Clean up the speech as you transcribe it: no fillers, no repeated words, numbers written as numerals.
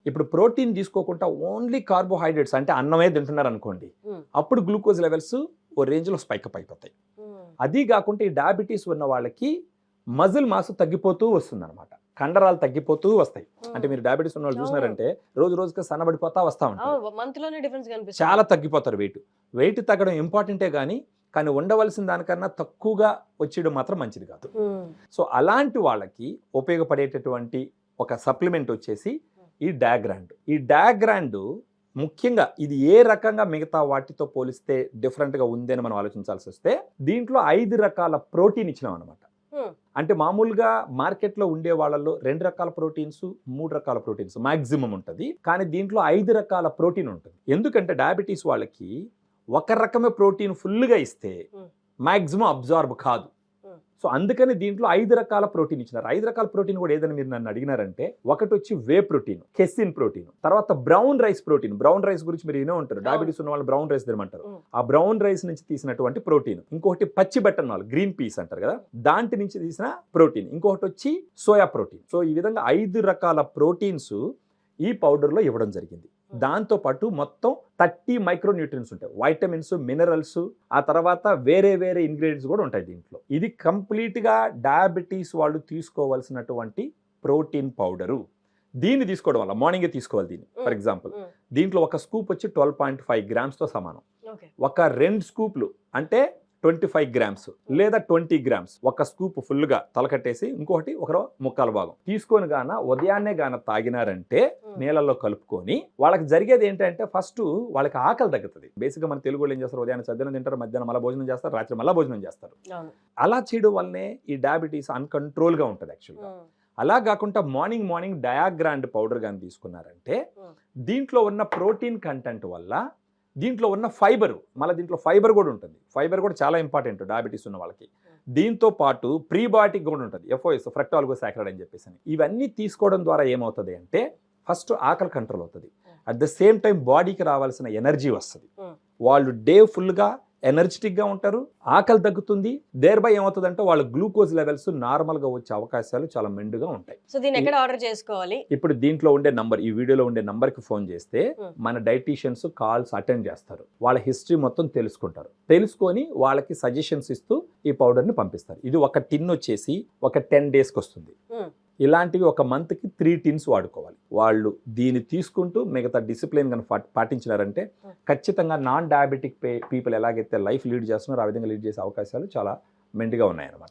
ఇప్పుడు ప్రోటీన్ తీసుకోకుండా only carbohydrates అంటే అన్నమే తింటున్నారు అనుకోండి, అప్పుడు గ్లూకోజ్ లెవెల్స్ ఓ రేంజ్లో స్పైకప్ అయిపోతాయి. అది కాకుండా ఈ డయాబెటీస్ ఉన్న వాళ్ళకి మజిల్ మాస్ తగ్గిపోతూ వస్తుంది అనమాట, కండరాలు తగ్గిపోతూ వస్తాయి. అంటే మీరు డయాబెటీస్ ఉన్న వాళ్ళు చూసినారంటే రోజు రోజుకి సన్నబడిపోతా వస్తా ఉంటారు, చాలా తగ్గిపోతారు. వెయిట్ తగ్గడం ఇంపార్టెంటే కానీ ఉండవలసిన దానికన్నా తక్కువగా వచ్చేయడం మాత్రం మంచిది కాదు. సో అలాంటి వాళ్ళకి ఉపయోగపడేటటువంటి ఒక సప్లిమెంట్ వచ్చేసి ఈ డయాగ్రాండ్. ఈ డయాగ్రాండ్ ముఖ్యంగా ఇది ఏ రకంగా మిగతా వాటితో పోలిస్తే డిఫరెంట్గా ఉంది అని మనం ఆలోచించాల్సి వస్తే, దీంట్లో 5 రకాల ప్రోటీన్ ఇచ్చినాం అనమాట. అంటే మామూలుగా మార్కెట్లో ఉండే వాళ్ళలో 2 రకాల ప్రోటీన్స్, 3 రకాల ప్రోటీన్స్ మాక్సిమం ఉంటుంది. కానీ దీంట్లో 5 రకాల ప్రోటీన్ ఉంటుంది. ఎందుకంటే డయాబెటీస్ వాళ్ళకి ఒక రకమే ప్రోటీన్ ఫుల్గా ఇస్తే మాక్సిమం అబ్జార్బ్ కాదు. సో అందుకని దీంట్లో 5 రకాల ప్రోటీన్ ఇచ్చినారు. 5 రకాల ప్రోటీన్ కూడా ఏదని మీరు నన్ను అడిగినారంటే, ఒకటి వచ్చి వే ప్రోటీన్, కెసిన్ ప్రోటీన్, తర్వాత brown rice protein. Brown rice గురించి మీరు వినే ఉంటారు, డయాబెటీస్ ఉన్న వాళ్ళు బ్రౌన్ రైస్ తినమంటారు. ఆ బ్రౌన్ రైస్ నుంచి తీసినటువంటి ప్రోటీన్. ఇంకొకటి పచ్చి బెట్టనాల్, గ్రీన్ పీస్ అంటారు కదా, దాంట్ నుంచి తీసిన ప్రోటీన్. ఇంకొకటి వచ్చి సోయా ప్రోటీన్. సో ఈ విధంగా 5 రకాల ప్రోటీన్స్ ఈ పౌడర్లో ఇవ్వడం జరిగింది. దాంతో పాటు మొత్తం 30 మైక్రో న్యూట్రియన్స్ ఉంటాయి, వైటమిన్స్, మినరల్స్, ఆ తర్వాత వేరే వేరే ఇంగ్రీడియంట్స్ కూడా ఉంటాయి దీంట్లో. ఇది కంప్లీట్గా డయాబెటీస్ వాళ్ళు తీసుకోవాల్సినటువంటి ప్రోటీన్ పౌడరు. దీన్ని తీసుకోవడం వల్ల మార్నింగే తీసుకోవాలి దీన్ని. ఫర్ ఎగ్జాంపుల్ దీంట్లో ఒక స్కూప్ వచ్చి 12.5 గ్రామ్స్తో సమానం. ఒక 2 స్కూప్లు అంటే 25 గ్రామ్స్ లేదా 20 గ్రామ్స్ ఒక స్కూప్ ఫుల్గా తలకట్టేసి ఇంకొకటి ఒక ముక్కాల భాగం తీసుకొని ఉదయాన్నే తాగినారంటే నీళ్ళల్లో కలుపుకొని, వాళ్ళకి జరిగేది ఏంటంటే ఫస్ట్ వాళ్ళకి ఆకలి తగ్గుతుంది. బేసిక్గా మన తెలుగు వాళ్ళు ఏం చేస్తారు, ఉదయాన్నే సద్యాన్నం తింటారు, మధ్యాహ్నం మళ్ళీ భోజనం చేస్తారు, రాత్రి మళ్ళీ భోజనం చేస్తారు. అలా చేయడం వల్లనే ఈ డయాబెటీస్ అన్కంట్రోల్గా ఉంటుంది యాక్చువల్గా. అలా కాకుండా మార్నింగ్ డయాగ్రాండ్ పౌడర్ కానీ తీసుకున్నారంటే దీంట్లో ఉన్న ప్రోటీన్ కంటెంట్ వల్ల దీంట్లో ఉన్న ఫైబర్, మళ్ళీ దీంట్లో ఫైబర్ కూడా ఉంటుంది. ఫైబర్ కూడా చాలా ఇంపార్టెంట్ డయాబెటీస్ ఉన్న వాళ్ళకి. దీంతో పాటు ప్రీబయాటిక్ కూడా ఉంటుంది, FOS, ఫ్రక్టాలిగోసాకరైడ్ అని చెప్పేసి. ఇవన్నీ తీసుకోవడం ద్వారా ఏమవుతుంది అంటే ఫస్ట్ ఆకలి కంట్రోల్ అవుతుంది, అట్ ద సేమ్ టైం బాడీకి రావాల్సిన ఎనర్జీ వస్తుంది, వాళ్ళు డే ఫుల్గా ఎనర్జెటిక్గా ఉంటారు, ఆకలి తగ్గుతుంది. దేర్ బై ఏమవుతుందంటే వాళ్ళ గ్లూకోజ్ లెవెల్స్ నార్మల్గా వచ్చే అవకాశాలు చాలా మెండుగా ఉంటాయి. సో దీన్ని ఎక్కడ ఆర్డర్ చేసుకోవాలి? ఇప్పుడు దీంట్లో ఉండే నంబర్, ఈ వీడియోలో ఉండే నంబర్కి ఫోన్ చేస్తే మన డైటీషియన్స్ కాల్స్ అటెండ్ చేస్తారు, వాళ్ళ హిస్టరీ మొత్తం తెలుసుకుంటారు. తెలుసుకొని వాళ్ళకి సజెషన్స్ ఇస్తూ ఈ పౌడర్ని పంపిస్తారు. ఇది ఒక టిన్ వచ్చేసి ఒక 10 డేస్కి వస్తుంది. ఇలాంటివి ఒక మంత్కి 3 టిన్స్ వాడుకోవాలి. వాళ్ళు దీన్ని తీసుకుంటూ మిగతా డిసిప్లిన్ కనుక పాటించినారంటే ఖచ్చితంగా నాన్ డయాబెటిక్ పీపుల్ ఎలాగైతే లైఫ్ లీడ్ చేస్తున్నారో ఆ విధంగా లీడ్ చేసే అవకాశాలు చాలా మెండుగా ఉన్నాయన్నమాట.